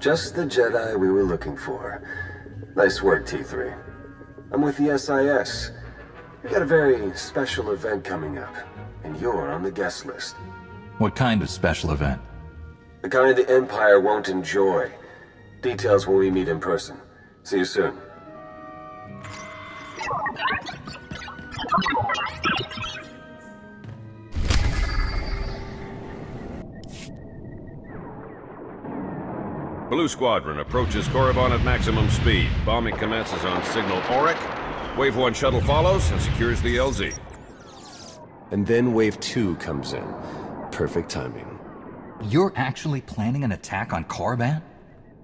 Just the Jedi we were looking for. Nice work, T3. I'm with the SIS. We've got a very special event coming up, and you're on the guest list. What kind of special event? The kind the Empire won't enjoy. Details when we meet in person. See you soon. Blue Squadron approaches Korriban at maximum speed. Bombing commences on signal Auric. Wave 1 shuttle follows and secures the LZ. And then Wave 2 comes in. Perfect timing. You're actually planning an attack on Korriban?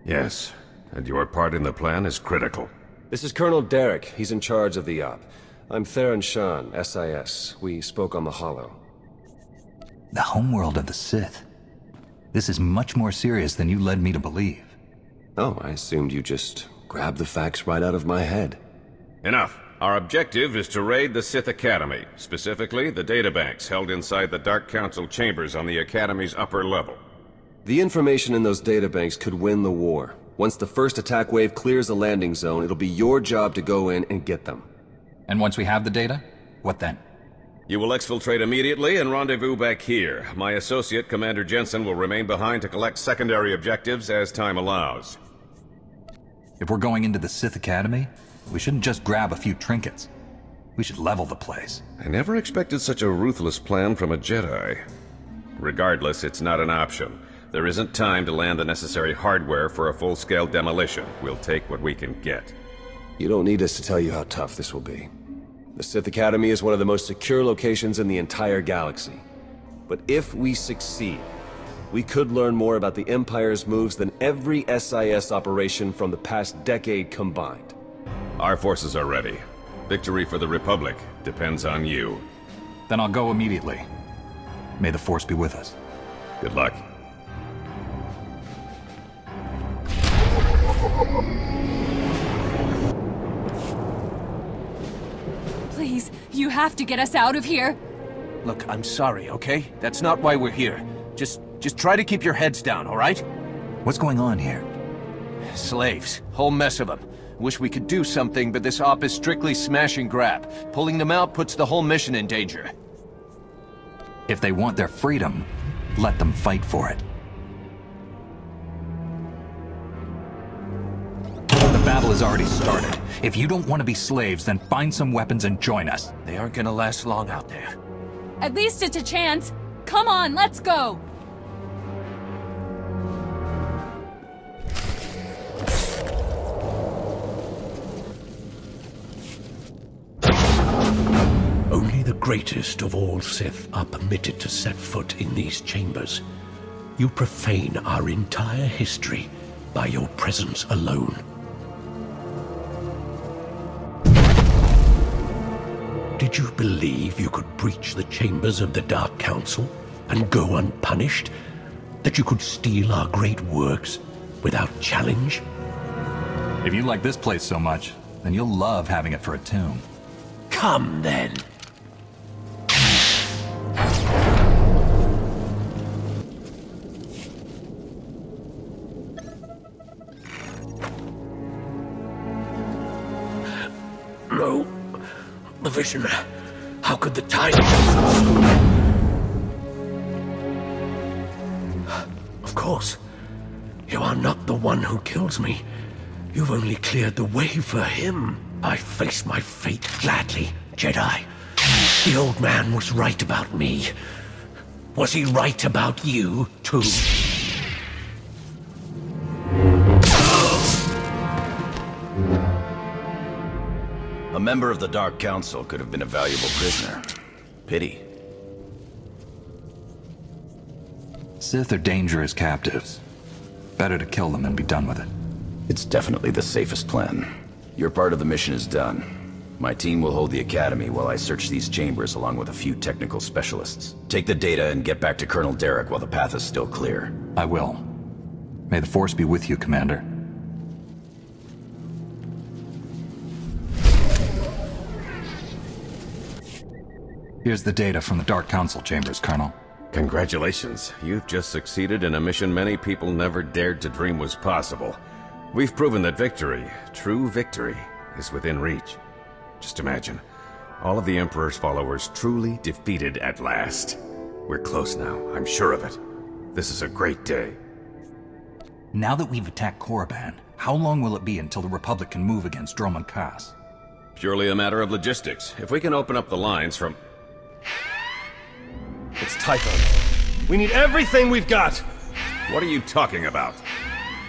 Yes, and your part in the plan is critical. This is Colonel Derek. He's in charge of the op. I'm Theron Shan, SIS. We spoke on the Holo. The homeworld of the Sith. This is much more serious than you led me to believe. Oh, I assumed you just grabbed the facts right out of my head. Enough. Our objective is to raid the Sith Academy, specifically the databanks held inside the Dark Council chambers on the Academy's upper level. The information in those databanks could win the war. Once the first attack wave clears the landing zone, it'll be your job to go in and get them. And once we have the data, what then? You will exfiltrate immediately and rendezvous back here. My associate, Commander Jensen, will remain behind to collect secondary objectives as time allows. If we're going into the Sith Academy, we shouldn't just grab a few trinkets. We should level the place. I never expected such a ruthless plan from a Jedi. Regardless, it's not an option. There isn't time to land the necessary hardware for a full-scale demolition. We'll take what we can get. You don't need us to tell you how tough this will be. The Sith Academy is one of the most secure locations in the entire galaxy. But if we succeed, we could learn more about the Empire's moves than every SIS operation from the past decade combined. Our forces are ready. Victory for the Republic depends on you. Then I'll go immediately. May the Force be with us. Good luck. Please, you have to get us out of here. Look, I'm sorry, okay? That's not why we're here. Just try to keep your heads down, all right? What's going on here? Slaves. Whole mess of them. Wish we could do something, but this op is strictly smash and grab. Pulling them out puts the whole mission in danger. If they want their freedom, let them fight for it. The battle has already started. If you don't want to be slaves, then find some weapons and join us. They aren't gonna last long out there. At least it's a chance. Come on, let's go. Only the greatest of all Sith are permitted to set foot in these chambers. You profane our entire history by your presence alone. Did you believe you could breach the chambers of the Dark Council and go unpunished? That you could steal our great works without challenge? If you like this place so much, then you'll love having it for a tomb. Come then. No. The vision. How could the time... Of course. You are not the one who kills me. You've only cleared the way for him. I face my fate gladly, Jedi. The old man was right about me. Was he right about you, too? A member of the Dark Council could have been a valuable prisoner. Pity. Sith are dangerous captives. Better to kill them and be done with it. It's definitely the safest plan. Your part of the mission is done. My team will hold the Academy while I search these chambers along with a few technical specialists. Take the data and get back to Colonel Derek while the path is still clear. I will. May the Force be with you, Commander. Here's the data from the Dark Council chambers, Colonel. Congratulations. You've just succeeded in a mission many people never dared to dream was possible. We've proven that victory, true victory, is within reach. Just imagine, all of the Emperor's followers truly defeated at last. We're close now, I'm sure of it. This is a great day. Now that we've attacked Korriban, how long will it be until the Republic can move against Dromund Kaas? Purely a matter of logistics. If we can open up the lines from... It's Typhon. We need everything we've got! What are you talking about?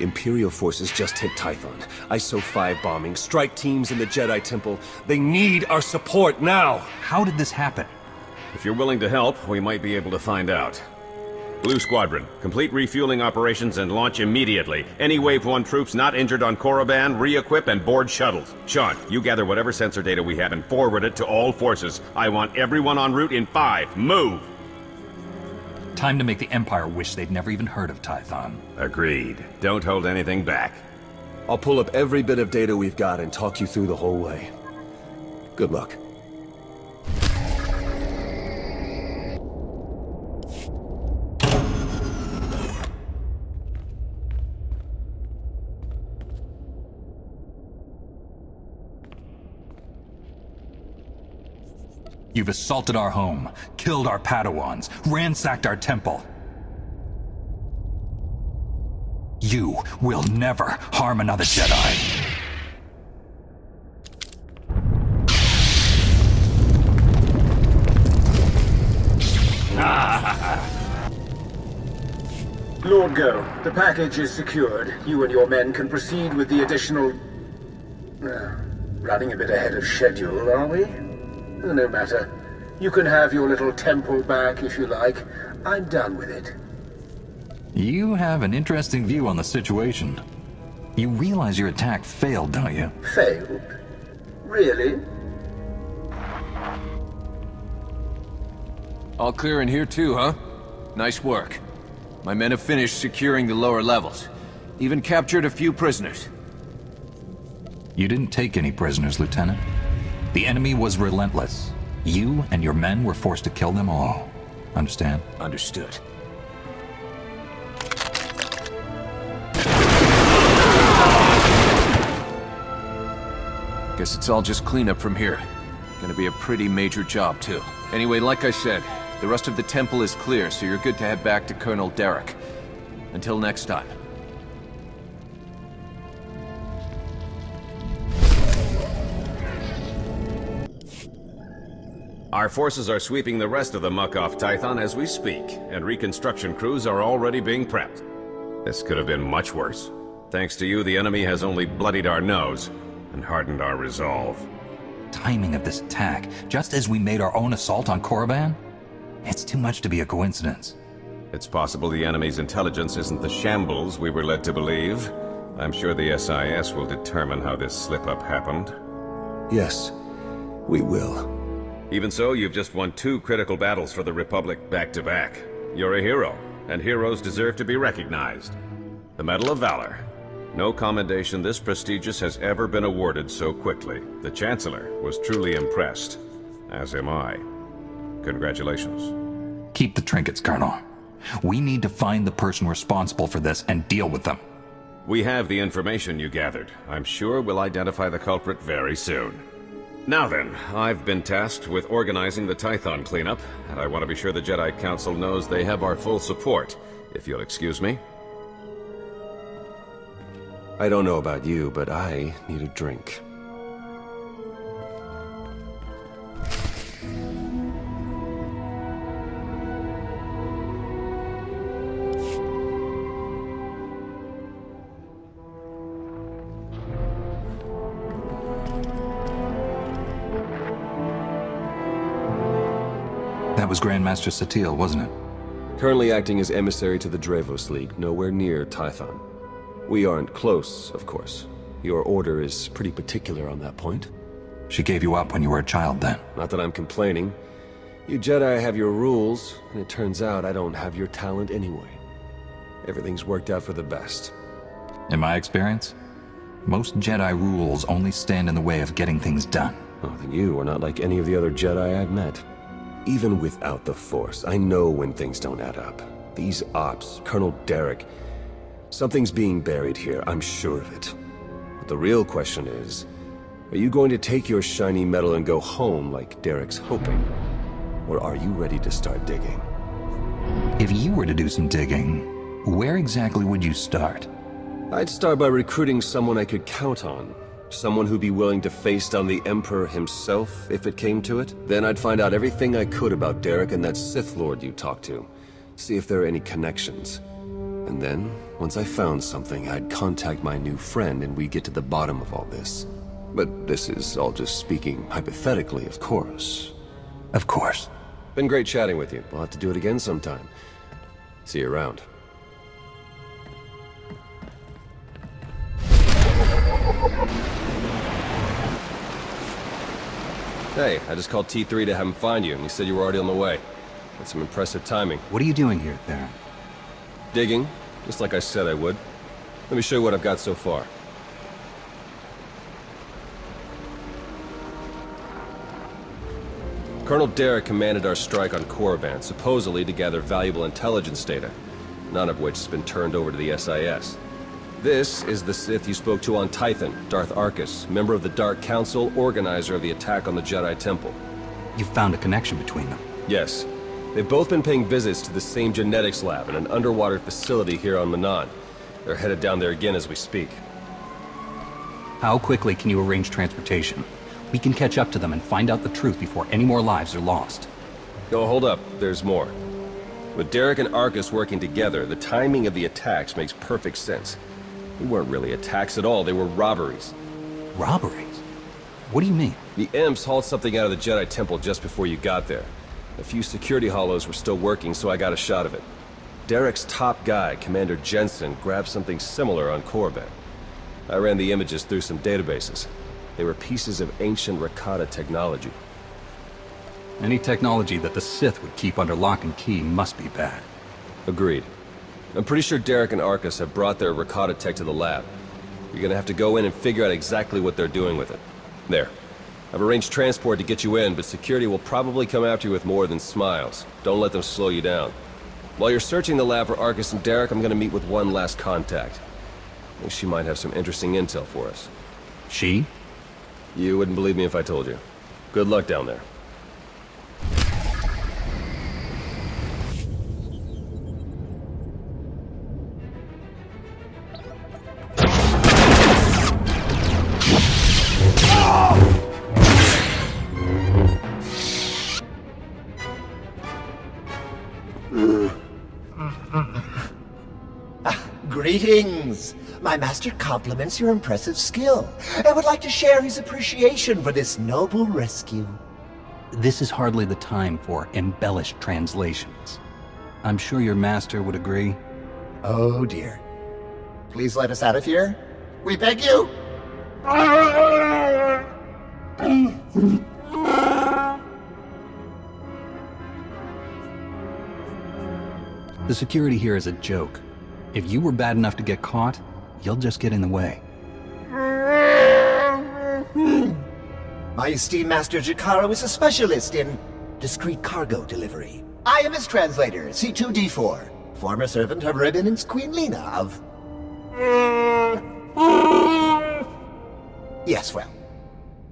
Imperial forces just hit Typhon. ISO 5 bombing, strike teams in the Jedi Temple. They need our support now! How did this happen? If you're willing to help, we might be able to find out. Blue Squadron, complete refueling operations and launch immediately. Any Wave 1 troops not injured on Korriban, re-equip and board shuttles. Sean, you gather whatever sensor data we have and forward it to all forces. I want everyone en route in 5. Move! Time to make the Empire wish they'd never even heard of Typhon. Agreed. Don't hold anything back. I'll pull up every bit of data we've got and talk you through the whole way. Good luck. You've assaulted our home, killed our Padawans, ransacked our temple. You will never harm another Jedi. Lord Go, the package is secured. You and your men can proceed with the additional... running a bit ahead of schedule, are we? No matter. You can have your little temple back if you like. I'm done with it. You have an interesting view on the situation. You realize your attack failed, don't you? Failed? Really? All clear in here too, huh? Nice work. My men have finished securing the lower levels. Even captured a few prisoners. You didn't take any prisoners, Lieutenant. The enemy was relentless. You and your men were forced to kill them all. Understand? Understood. Guess it's all just cleanup from here. Gonna be a pretty major job, too. Anyway, like I said, the rest of the temple is clear, so you're good to head back to Colonel Derek. Until next time. Our forces are sweeping the rest of the muck off Typhon as we speak, and reconstruction crews are already being prepped. This could have been much worse. Thanks to you, the enemy has only bloodied our nose and hardened our resolve. Timing of this attack, just as we made our own assault on Korriban? It's too much to be a coincidence. It's possible the enemy's intelligence isn't the shambles we were led to believe. I'm sure the SIS will determine how this slip-up happened. Yes, we will. Even so, you've just won 2 critical battles for the Republic back-to-back. You're a hero, and heroes deserve to be recognized. The Medal of Valor. No commendation this prestigious has ever been awarded so quickly. The Chancellor was truly impressed, as am I. Congratulations. Keep the trinkets, Colonel. We need to find the person responsible for this and deal with them. We have the information you gathered. I'm sure we'll identify the culprit very soon. Now then, I've been tasked with organizing the Typhon cleanup, and I want to be sure the Jedi Council knows they have our full support, if you'll excuse me. I don't know about you, but I need a drink. That was Grandmaster Satele, wasn't it? Currently acting as emissary to the Drevos League, nowhere near Typhon. We aren't close, of course. Your order is pretty particular on that point. She gave you up when you were a child, then? Not that I'm complaining. You Jedi have your rules, and it turns out I don't have your talent anyway. Everything's worked out for the best. In my experience, most Jedi rules only stand in the way of getting things done. Oh, then you are not like any of the other Jedi I've met. Even without the Force, I know when things don't add up. These ops, Colonel Derek, something's being buried here, I'm sure of it. But the real question is, are you going to take your shiny medal and go home like Derek's hoping? Or are you ready to start digging? If you were to do some digging, where exactly would you start? I'd start by recruiting someone I could count on. Someone who'd be willing to face down the Emperor himself, if it came to it. Then I'd find out everything I could about Derek and that Sith Lord you talked to. See if there are any connections. And then, once I found something, I'd contact my new friend and we'd get to the bottom of all this. But this is all just speaking hypothetically, of course. Of course. Been great chatting with you. We'll have to do it again sometime. See you around. Hey, I just called T3 to have him find you, and he said you were already on the way. That's some impressive timing. What are you doing here, Theron? Digging, just like I said I would. Let me show you what I've got so far. Colonel Derek commanded our strike on Korriban, supposedly to gather valuable intelligence data, none of which has been turned over to the SIS. This is the Sith you spoke to on Tython, Darth Arkus, member of the Dark Council, organizer of the attack on the Jedi Temple. You found a connection between them? Yes. They've both been paying visits to the same genetics lab in an underwater facility here on Manan. They're headed down there again as we speak. How quickly can you arrange transportation? We can catch up to them and find out the truth before any more lives are lost. Oh, hold up. There's more. With Derek and Arkus working together, the timing of the attacks makes perfect sense. They weren't really attacks at all, they were robberies. Robberies? What do you mean? The Imps hauled something out of the Jedi Temple just before you got there. A few security hollows were still working, so I got a shot of it. Derek's top guy, Commander Jensen, grabbed something similar on Korriban. I ran the images through some databases. They were pieces of ancient Rakata technology. Any technology that the Sith would keep under lock and key must be bad. Agreed. I'm pretty sure Derek and Arkus have brought their Rakata tech to the lab. You're gonna have to go in and figure out exactly what they're doing with it. There. I've arranged transport to get you in, but security will probably come after you with more than smiles. Don't let them slow you down. While you're searching the lab for Arkus and Derek, I'm gonna meet with one last contact. I think she might have some interesting intel for us. She? You wouldn't believe me if I told you. Good luck down there. Greetings! My master compliments your impressive skill and would like to share his appreciation for this noble rescue. This is hardly the time for embellished translations. I'm sure your master would agree. Oh dear. Please let us out of here. We beg you! The security here is a joke. If you were bad enough to get caught, you'll just get in the way. My esteemed Master Jakaro is a specialist in discreet cargo delivery. I am his translator, C2D4, former servant of Rebin's Queen Lena of... Yes, well.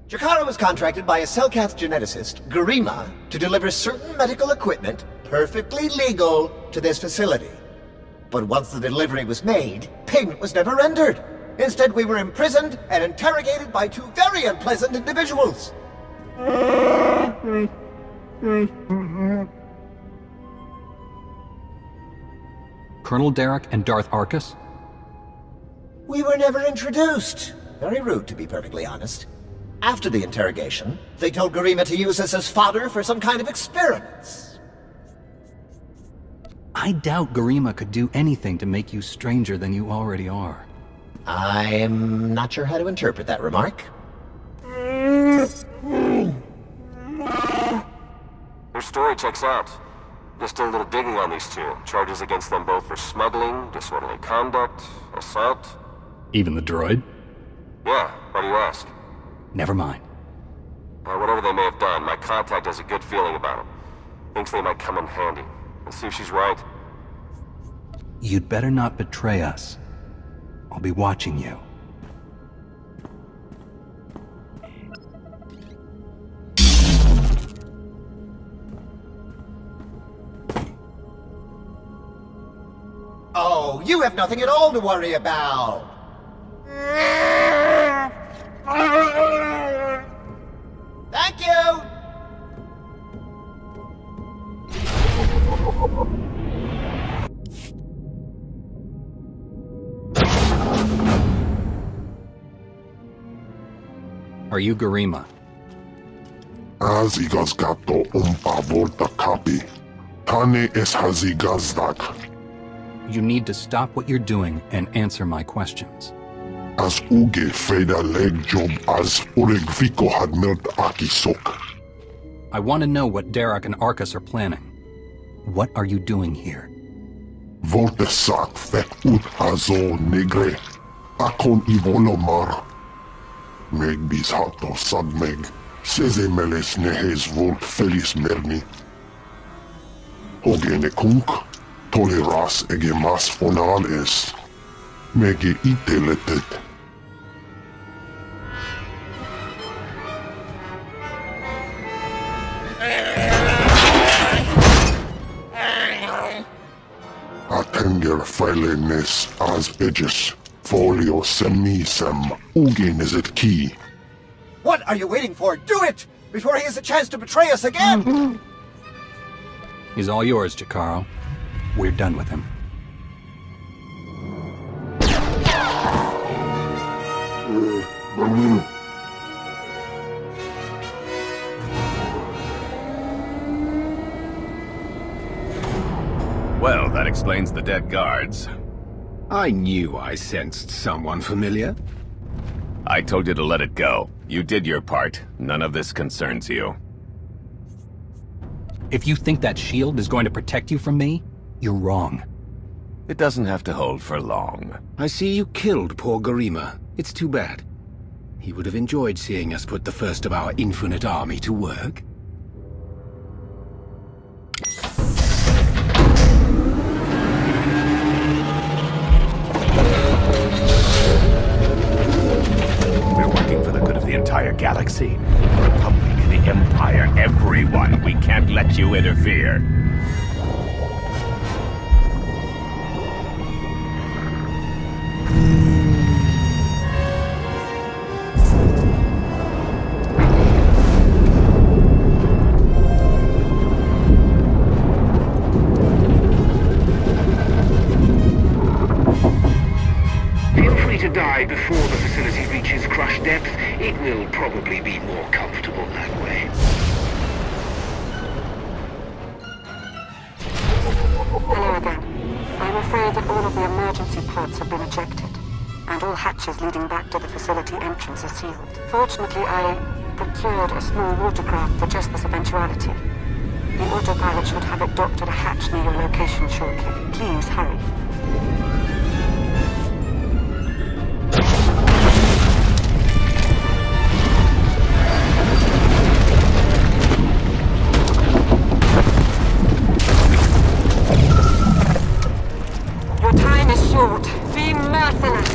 Jakaro was contracted by a Selkath geneticist, Garima, to deliver certain medical equipment, perfectly legal, to this facility. But once the delivery was made, payment was never rendered. Instead, we were imprisoned and interrogated by two very unpleasant individuals. Colonel Derek and Darth Arkus? We were never introduced. Very rude, to be perfectly honest. After the interrogation, they told Garima to use us as fodder for some kind of experiments. I doubt Garima could do anything to make you stranger than you already are. I'm not sure how to interpret that remark. Your story checks out. Just did a little digging on these two. Charges against them both for smuggling, disorderly conduct, assault. Even the droid? Yeah, why do you ask? Never mind. Whatever they may have done, my contact has a good feeling about them. Thinks they might come in handy. Let's see if she's right. You'd better not betray us. I'll be watching you. Oh, you have nothing at all to worry about. Thank you! Are you Garima? Hazigazgato volta kapi. Tane es hazigazdak. You need to stop what you're doing and answer my questions. As uge freda leg job as uregviko had mert akisok. I want to know what Derek and Arcus are planning. What are you doing here? Voltesak fek ut azo negre. Akon ivolomar. Meg bis hato sadmeg. Seze meles nehes volt felis merni. Ogene kunk. Toleras ege mas fonal es. Mege iteletet. Atenger feilenes as edges. Folio semisem. Ugen is it key. What are you waiting for? Do it! Before he has a chance to betray us again! He's all yours, Jakaro. We're done with him. Well, that explains the dead guards. I knew I sensed someone familiar. I told you to let it go. You did your part. None of this concerns you. If you think that shield is going to protect you from me, you're wrong. It doesn't have to hold for long. I see you killed poor Garima. It's too bad. He would have enjoyed seeing us put the first of our infinite army to work. We're working for the good of the entire galaxy. The Republic, the Empire, everyone. We can't let you interfere. Before the facility reaches crush depth, it will probably be more comfortable that way. Hello again. I'm afraid that all of the emergency pods have been ejected, and all hatches leading back to the facility entrance are sealed. Fortunately, I procured a small watercraft for just this eventuality. The autopilot should have it docked at a hatch near your location shortly. Please hurry. Be merciless!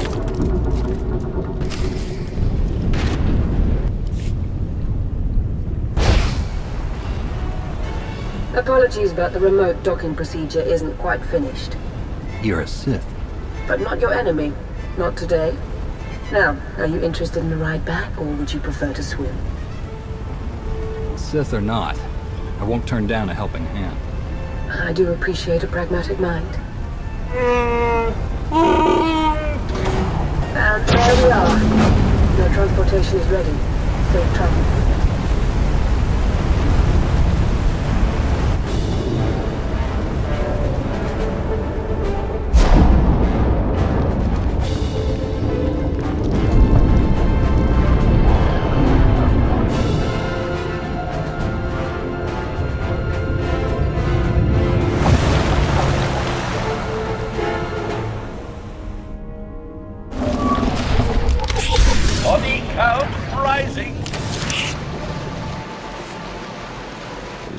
Apologies, but the remote docking procedure isn't quite finished. You're a Sith. But not your enemy. Not today. Now, are you interested in a ride back, or would you prefer to swim? Sith or not, I won't turn down a helping hand. I do appreciate a pragmatic mind. And there we are. Your transportation is ready. Safe travels.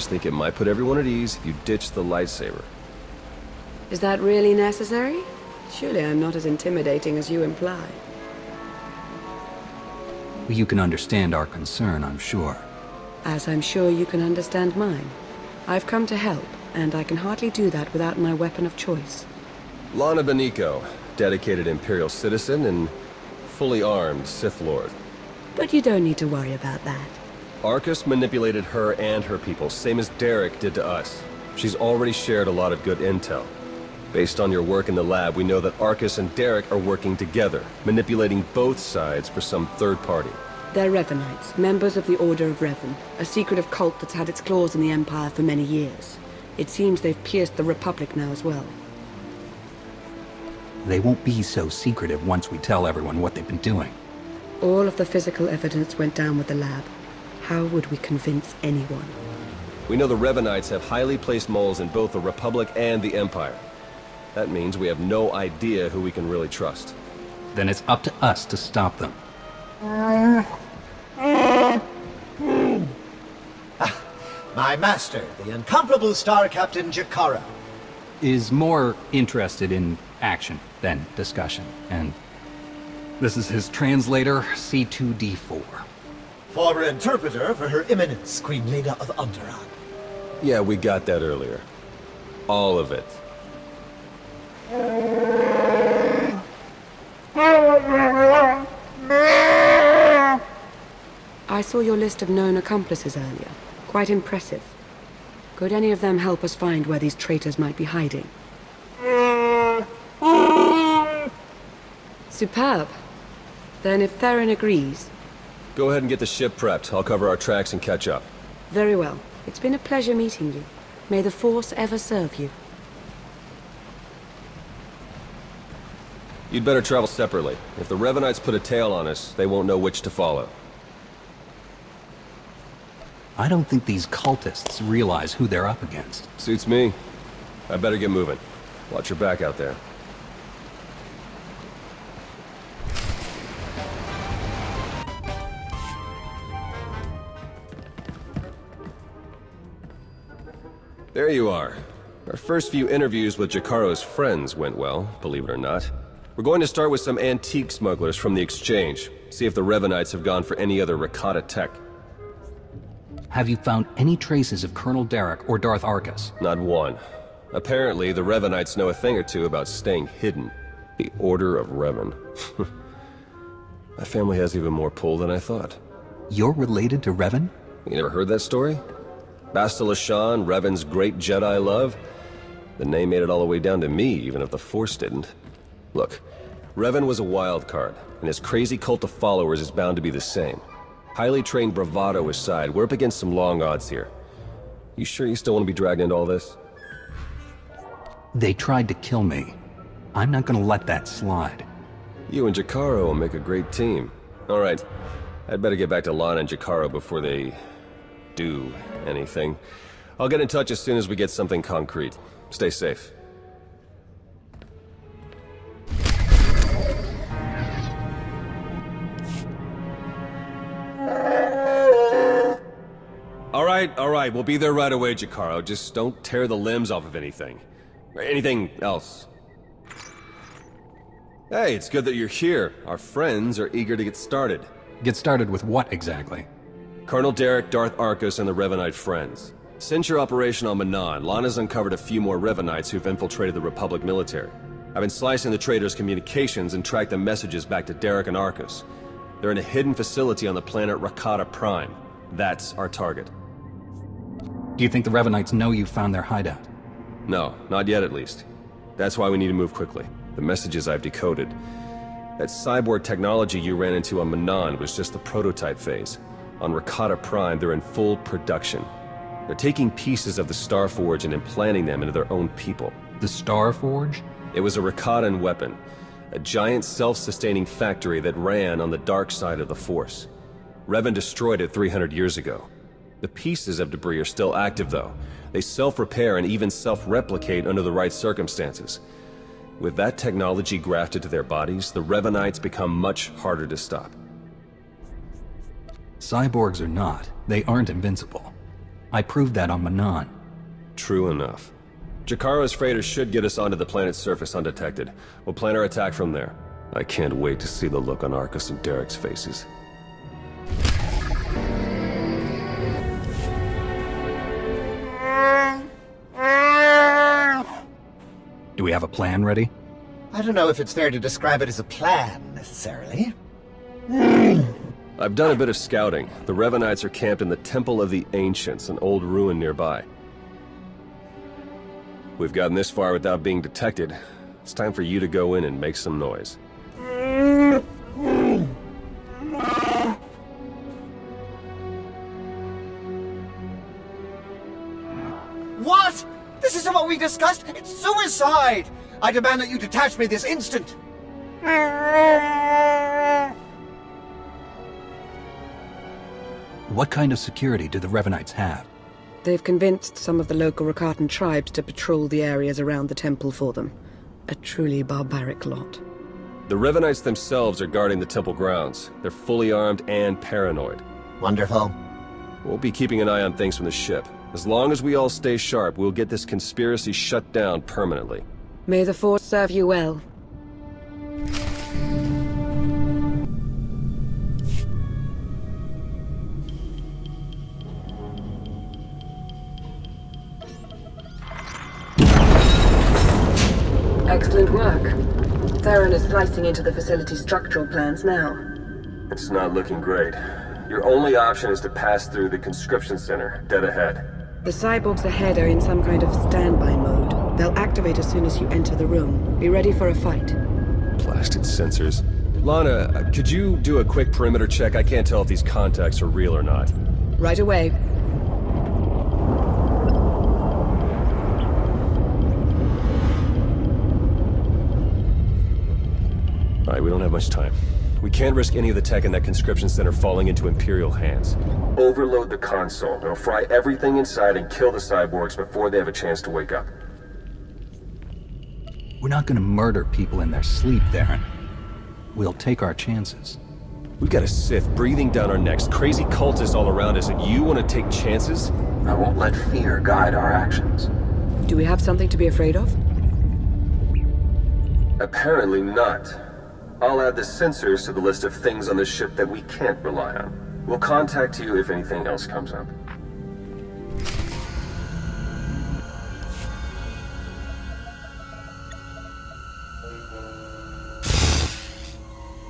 just think it might put everyone at ease if you ditch the lightsaber. Is that really necessary? Surely I'm not as intimidating as you imply. You can understand our concern, I'm sure. As I'm sure you can understand mine. I've come to help, and I can hardly do that without my weapon of choice. Lana Beniko, dedicated Imperial citizen and fully armed Sith Lord. But you don't need to worry about that. Arcus manipulated her and her people, same as Derek did to us. She's already shared a lot of good intel. Based on your work in the lab, we know that Arcus and Derek are working together, manipulating both sides for some third party. They're Revenites, members of the Order of Revan, a secretive cult that's had its claws in the Empire for many years. It seems they've pierced the Republic now as well. They won't be so secretive once we tell everyone what they've been doing. All of the physical evidence went down with the lab. How would we convince anyone? We know the Revenites have highly placed moles in both the Republic and the Empire. That means we have no idea who we can really trust. Then it's up to us to stop them. My master, the incomparable Star Captain Jakaro. Is more interested in action than discussion, and this is his translator, C2D4. Former interpreter for Her Eminence, Queen Leda of Onderon. Yeah, we got that earlier. All of it. I saw your list of known accomplices earlier. Quite impressive. Could any of them help us find where these traitors might be hiding? Superb. Then if Theron agrees... Go ahead and get the ship prepped. I'll cover our tracks and catch up. Very well. It's been a pleasure meeting you. May the Force ever serve you. You'd better travel separately. If the Revenites put a tail on us, they won't know which to follow. I don't think these cultists realize who they're up against. Suits me. I better get moving. Watch your back out there. There you are. Our first few interviews with Jakaro's friends went well, believe it or not. We're going to start with some antique smugglers from the exchange. See if the Revenites have gone for any other Rakata tech. Have you found any traces of Colonel Derek or Darth Arcus? Not one. Apparently, the Revenites know a thing or two about staying hidden. The Order of Revan. My family has even more pull than I thought. You're related to Revan? You never heard that story? Bastila Shan, Revan's great Jedi love? The name made it all the way down to me, even if the Force didn't. Look, Revan was a wild card, and his crazy cult of followers is bound to be the same. Highly trained bravado aside, we're up against some long odds here. You sure you still want to be dragged into all this? They tried to kill me. I'm not gonna let that slide. You and Jakaro will make a great team. Alright, I'd better get back to Lana and Jakaro before they... do anything. I'll get in touch as soon as we get something concrete. Stay safe. Alright, we'll be there right away, Jakaro. Just don't tear the limbs off of anything. Or anything else. Hey, it's good that you're here. Our friends are eager to get started. Get started with what exactly? Colonel Derek, Darth Arcus, and the Revanite friends. Since your operation on Manan, Lana's uncovered a few more Revanites who've infiltrated the Republic military. I've been slicing the traitors' communications and tracked the messages back to Derek and Arcus. They're in a hidden facility on the planet Rakata Prime. That's our target. Do you think the Revanites know you found their hideout? No, not yet at least. That's why we need to move quickly. The messages I've decoded. That cyborg technology you ran into on Manan was just the prototype phase. On Rakata Prime, they're in full production. They're taking pieces of the Starforge and implanting them into their own people. The Starforge? It was a Rakatan weapon. A giant self-sustaining factory that ran on the dark side of the Force. Revan destroyed it 300 years ago. The pieces of debris are still active, though. They self-repair and even self-replicate under the right circumstances. With that technology grafted to their bodies, the Revanites become much harder to stop. Cyborgs or not, they aren't invincible. I proved that on Manan. True enough. Jakara's freighters should get us onto the planet's surface undetected. We'll plan our attack from there. I can't wait to see the look on Arcus and Derek's faces. Do we have a plan ready? I don't know if it's fair to describe it as a plan, necessarily. I've done a bit of scouting. The Revenites are camped in the Temple of the Ancients, an old ruin nearby. We've gotten this far without being detected. It's time for you to go in and make some noise. What? This isn't what we discussed! It's suicide! I demand that you detach me this instant! What kind of security do the Revenites have? They've convinced some of the local Rakatan tribes to patrol the areas around the temple for them. A truly barbaric lot. The Revenites themselves are guarding the temple grounds. They're fully armed and paranoid. Wonderful. We'll be keeping an eye on things from the ship. As long as we all stay sharp, we'll get this conspiracy shut down permanently. May the Force serve you well. Excellent work. Theron is slicing into the facility's structural plans now. It's not looking great. Your only option is to pass through the conscription center, dead ahead. The cyborgs ahead are in some kind of standby mode. They'll activate as soon as you enter the room. Be ready for a fight. Blasted sensors. Lana, could you do a quick perimeter check? I can't tell if these contacts are real or not. Right away. Alright, we don't have much time. We can't risk any of the tech in that conscription center falling into Imperial hands. Overload the console. It'll fry everything inside and kill the cyborgs before they have a chance to wake up. We're not gonna murder people in their sleep, Theron. We'll take our chances. We've got a Sith breathing down our necks, crazy cultists all around us, and you want to take chances? I won't let fear guide our actions. Do we have something to be afraid of? Apparently not. I'll add the sensors to the list of things on the ship that we can't rely on. We'll contact you if anything else comes up.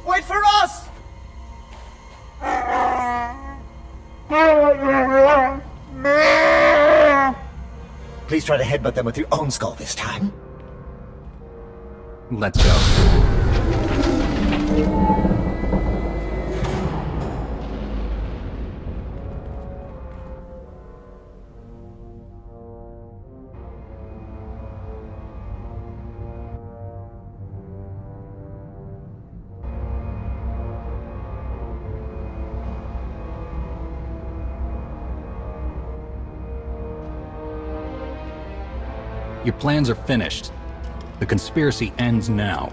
Wait for us! Please try to headbutt them with your own skull this time. Let's go. Your plans are finished. The conspiracy ends now.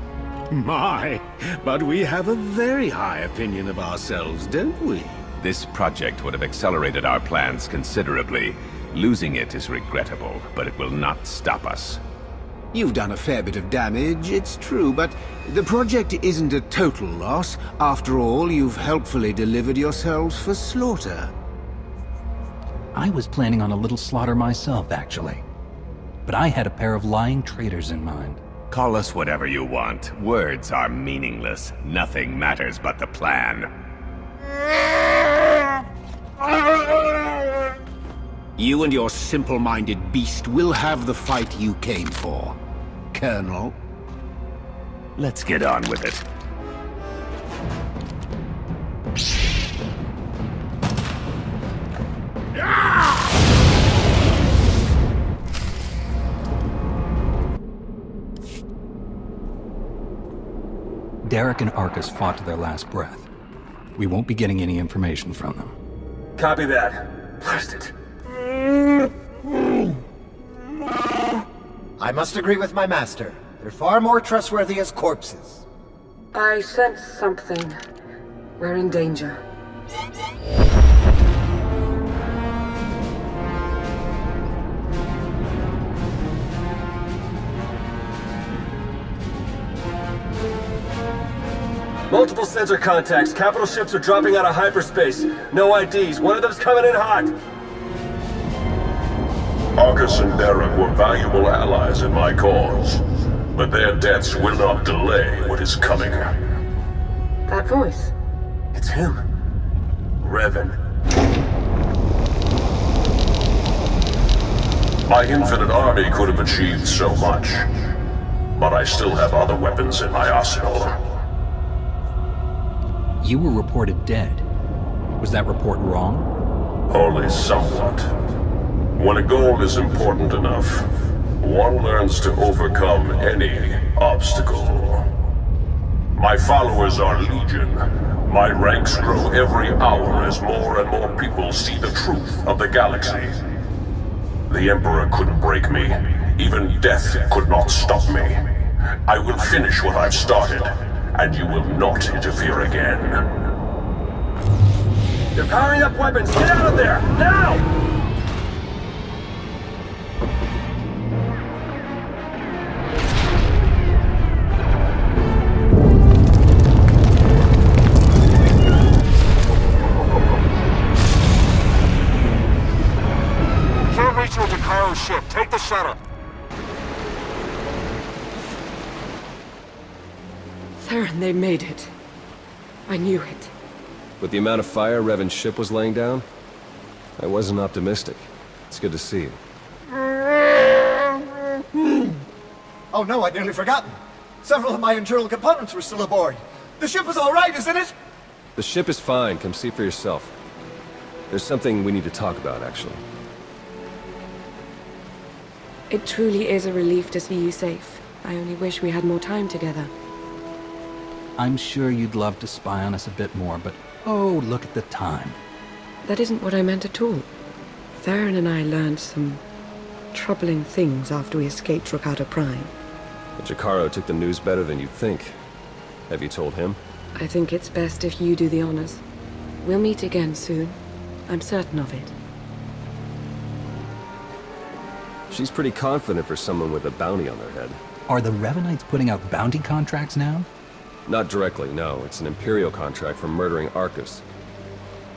My, but we have a very high opinion of ourselves, don't we? This project would have accelerated our plans considerably. Losing it is regrettable, but it will not stop us. You've done a fair bit of damage, it's true, but the project isn't a total loss. After all, you've helpfully delivered yourselves for slaughter. I was planning on a little slaughter myself, actually. But I had a pair of lying traitors in mind. Call us whatever you want. Words are meaningless. Nothing matters but the plan. You and your simple-minded beast will have the fight you came for, Colonel. Let's get on with it. Derek and Arcus fought to their last breath. We won't be getting any information from them. Copy that. Blast it. I must agree with my master. They're far more trustworthy as corpses. I sense something. We're in danger. Multiple sensor contacts. Capital ships are dropping out of hyperspace. No IDs. One of them's coming in hot. Arcus and Derek were valuable allies in my cause, but their deaths will not delay what is coming. That voice. It's him. Revan. My infinite army could have achieved so much, but I still have other weapons in my arsenal. You were reported dead. Was that report wrong? Only somewhat. When a goal is important enough, one learns to overcome any obstacle. My followers are legion. My ranks grow every hour as more and more people see the truth of the galaxy. The Emperor couldn't break me. Even death could not stop me. I will finish what I've started, and you will not interfere again. They're powering up weapons! Get out of there! Now! Can't reach your Jakaro ship. Take the shuttle. Theron, they made it. I knew it. With the amount of fire Revan's ship was laying down, I wasn't optimistic. It's good to see you. Oh no, I'd nearly forgotten. Several of my internal components were still aboard. The ship is all right, isn't it? The ship is fine. Come see for yourself. There's something we need to talk about, actually. It truly is a relief to see you safe. I only wish we had more time together. I'm sure you'd love to spy on us a bit more, but oh, look at the time. That isn't what I meant at all. Theron and I learned some troubling things after we escaped Rakata Prime. But Jakaro took the news better than you'd think. Have you told him? I think it's best if you do the honors. We'll meet again soon. I'm certain of it. She's pretty confident for someone with a bounty on their head. Are the Revanites putting out bounty contracts now? Not directly, no. It's an Imperial contract for murdering Arcus.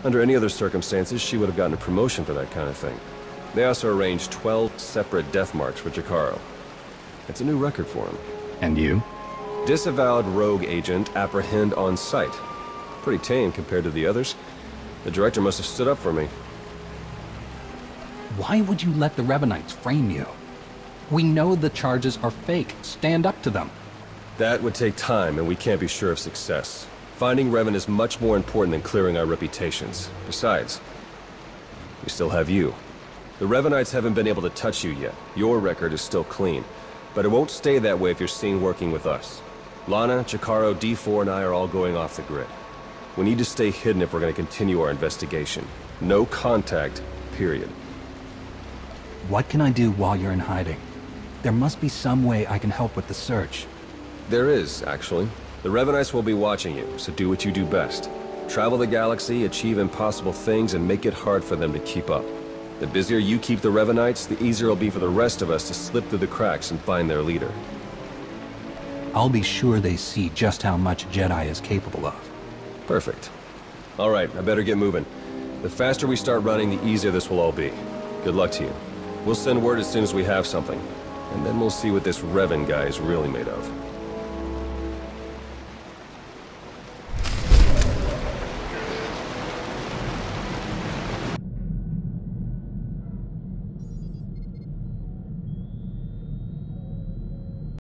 Under any other circumstances, she would have gotten a promotion for that kind of thing. They also arranged 12 separate death marks for Jakaro. It's a new record for him. And you? Disavowed rogue agent, apprehend on sight. Pretty tame compared to the others. The director must have stood up for me. Why would you let the Revanites frame you? We know the charges are fake. Stand up to them. That would take time, and we can't be sure of success. Finding Revan is much more important than clearing our reputations. Besides, we still have you. The Revanites haven't been able to touch you yet. Your record is still clean. But it won't stay that way if you're seen working with us. Lana, Jakaro, D4, and I are all going off the grid. We need to stay hidden if we're going to continue our investigation. No contact, period. What can I do while you're in hiding? There must be some way I can help with the search. There is, actually. The Revanites will be watching you, so do what you do best. Travel the galaxy, achieve impossible things, and make it hard for them to keep up. The busier you keep the Revanites, the easier it'll be for the rest of us to slip through the cracks and find their leader. I'll be sure they see just how much Jedi is capable of. Perfect. All right, I better get moving. The faster we start running, the easier this will all be. Good luck to you. We'll send word as soon as we have something. And then we'll see what this Revan guy is really made of.